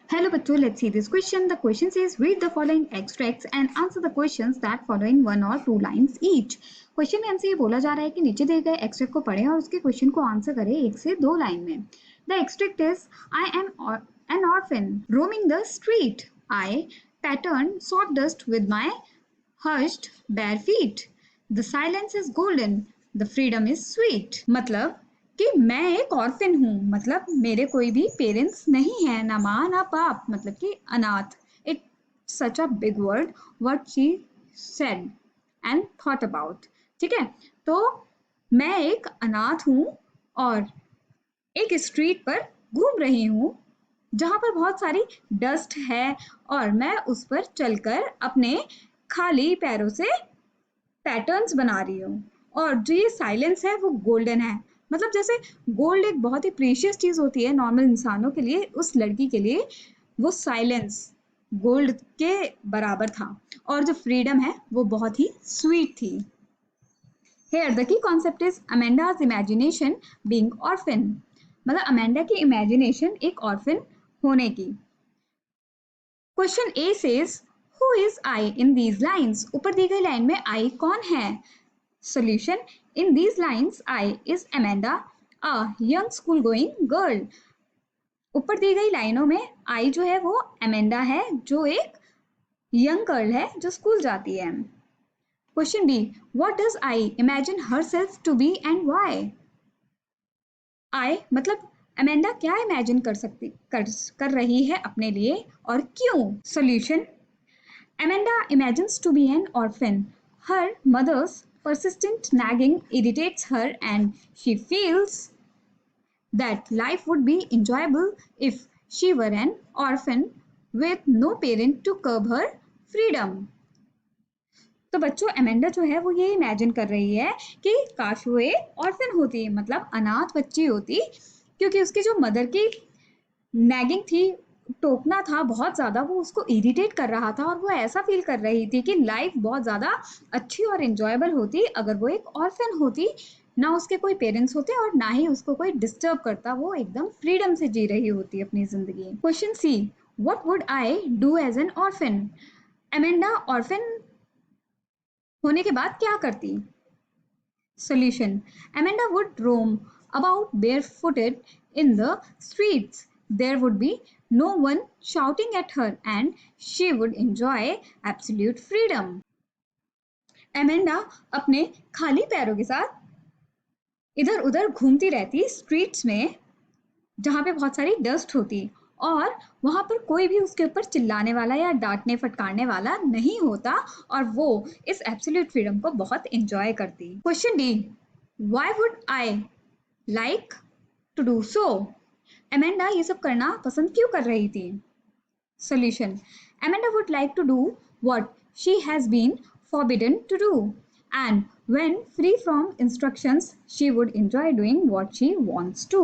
Hello bachcho, let's see this question. The question says read the following extracts and answer the questions that follow in 1 or 2 lines each. Question में हमसे ये बोला जा रहा है कि नीचे दिए गए एक्सट्रैक्ट को पढ़ें और उसके क्वेश्चन को आंसर करें 1 से 2 लाइन में. The extract is I am an orphan roaming the street. I pattern sawdust with my hushed bare feet. The silence is golden. The freedom is sweet. मतलब कि मैं एक ऑर्फिन हूँ, मतलब मेरे कोई भी पेरेंट्स नहीं है, ना माँ ना बाप, मतलब कि अनाथ. It such a big word what she said and thought about. ठीक है, तो मैं एक अनाथ हूँ और एक स्ट्रीट पर घूम रही हूँ जहां पर बहुत सारी डस्ट है और मैं उस पर चलकर अपने खाली पैरों से पैटर्न्स बना रही हूँ. और जो ये साइलेंस है वो गोल्डन है, मतलब जैसे गोल्ड एक बहुत ही प्रीशियस चीज होती है नॉर्मल इंसानों के लिए, उस लड़की के लिए वो साइलेंस गोल्ड के बराबर था. और जो फ्रीडम है वो बहुत ही स्वीट थी. Here the key concept is Amanda's imagination being orphan. मतलब अमेंडा की इमेजिनेशन एक ऑर्फिन होने की. Question A says who is I in these lines. ऊपर दी गई लाइन में आई कौन है. Solution: in these lines, I is Amanda, a young school going girl. ऊपर दी गई लाइनों में आई जो है वो अमेंडा है, जो एक यंग गर्ल है जो स्कूल जाती है. Question B, what does I imagine herself to be and why. I मतलब अमेंडा क्या इमेजिन कर रही है अपने लिए और क्यों. Solution: Amanda imagines to be an orphan. Her mother's persistent nagging irritates her and she feels that life would be enjoyable if she were an orphan with no parent to curb her freedom. तो बच्चों Amanda जो है वो ये imagine कर रही है कि काश वो एक ऑर्फन होती, मतलब अनाथ बच्ची होती, क्योंकि उसकी जो मदर की नैगिंग थी, टोकना था बहुत ज़्यादा, वो उसको इरिटेट कर रहा था और वो ऐसा फील कर रही थी कि लाइफ बहुत ज़्यादा अच्छी और इन्जॉयबल होती अगर वो एक ऑर्फन होती, ना उसके कोई पेरेंट्स होते और ना ही उसको कोई डिस्टर्ब करता, वो एकदम फ्रीडम से जी रही होती अपनी जिंदगी. Question C, what would I do as an orphan. Amanda orphan होने के बाद क्या करती. Solution: Amanda would roam about barefooted in the streets. There would be no one shouting at her and she would enjoy absolute freedom. Amanda अपने खाली पैरों के साथ इधर उधर घूमती रहती स्ट्रीट्स में जहाँ पे बहुत सारी डस्ट होती और वहां पर कोई भी उसके ऊपर चिल्लाने वाला या डांटने फटकारने वाला नहीं होता और वो इस एब्सोल्यूट फ्रीडम को बहुत एंजॉय करती. Question D, why would I like to do so. Amanda ये सब करना पसंद क्यों कर रही थी. Solution: Amanda would like to do what she has been forbidden to do and when free from instructions she would enjoy doing what she wants to.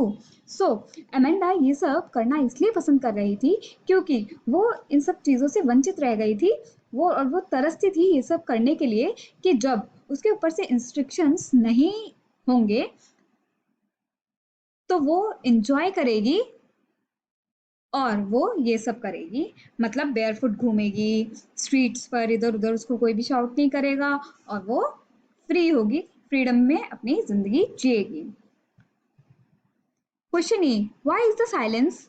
So Amanda ये सब करना इसलिए पसंद कर रही थी क्योंकि वो इन सब चीज़ों से वंचित रह गई थी, वो तरसती थी ये सब करने के लिए कि जब उसके ऊपर से इंस्ट्रक्शंस नहीं होंगे तो वो इंजॉय करेगी और वो ये सब करेगी, मतलब बेयरफुट घूमेगी स्ट्रीट्स पर, इधर उधर उसको कोई भी शाउट नहीं करेगा और वो फ्री होगी, फ्रीडम में अपनी जिंदगी जिएगी. Question E, why is the silence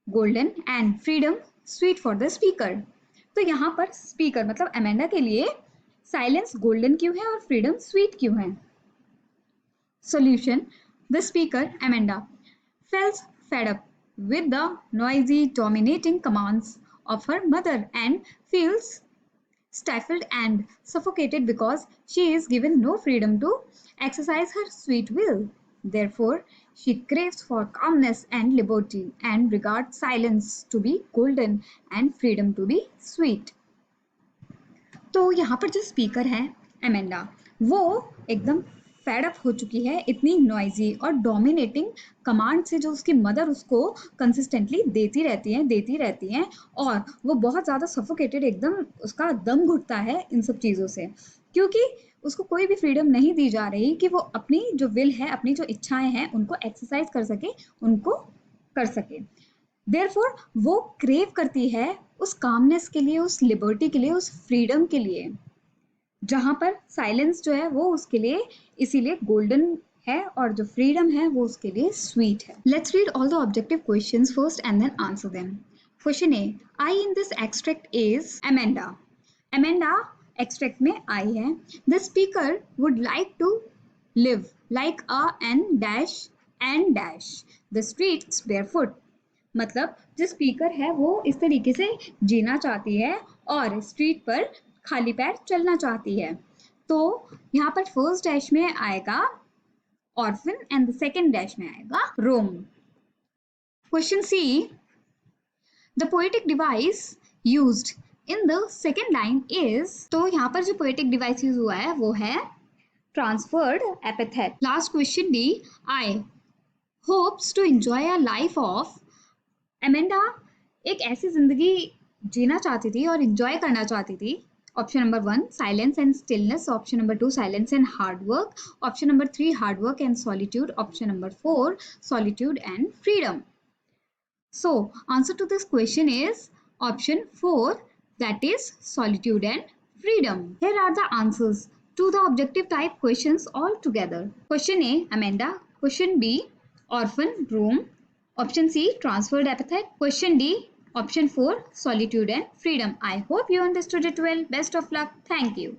golden and freedom sweet for the speaker. तो यहाँ पर स्पीकर मतलब अमेंडा के लिए साइलेंस गोल्डन क्यों है और फ्रीडम स्वीट क्यों है. Solution: the speaker Amanda fails fed up with the noisy, dominating commands of her mother and feels stifled and suffocated because she is given no freedom to exercise her sweet will. Therefore, she craves for calmness and liberty and regards silence to be golden and freedom to be sweet. तो यहाँ पर जो speaker है Amanda, वो एकदम fed up हो चुकी है इतनी नॉइजी और डोमिनेटिंग कमांड से जो उसकी मदर उसको कंसिस्टेंटली देती रहती हैं और वो बहुत ज़्यादा सफोकेटेड, एकदम उसका दम घुटता है इन सब चीज़ों से, क्योंकि उसको कोई भी फ्रीडम नहीं दी जा रही कि वो अपनी जो विल है, अपनी जो इच्छाएं हैं उनको एक्सरसाइज कर सके, उनको कर सके. देयरफॉर वो क्रेव करती है उस कामनेस के लिए, उस लिबर्टी के लिए, उस फ्रीडम के लिए, जहां पर साइलेंस जो है वो उसके लिए इसीलिए गोल्डन है और जो फ्रीडम है वो उसके लिए स्वीट है। Let's read all the objective questions first and then answer them. Question A, I in this extract is Amanda. Amanda extract में आई है। The speaker would like to live like a end dash the streets barefoot. मतलब जो speaker है वो इस तरीके से जीना चाहती है और स्ट्रीट पर खाली पैर चलना चाहती है। तो यहाँ पर फर्स्ट डैश में आएगा orphan and the second dash में आएगा roam. Question C, the poetic device used in the second line is. तो यहाँ पर जो पोएटिक डिवाइस यूज हुआ है वो है transferred epithet. Last question D, I hopes to enjoy a life of. Amanda एक ऐसी जिंदगी जीना चाहती थी और एंजॉय करना चाहती थी। Option number 1 silence and stillness, option number 2 silence and hard work, option number 3 hard work and solitude, option number 4 solitude and freedom. So answer to this question is option 4, that is solitude and freedom. Here are the answers to the objective type questions all together. Question A, Amanda. Question B, orphan, room. Option C, transferred epithet. Question D, option 4, solitude and freedom. I hope you understood it well. Best of luck. Thank you.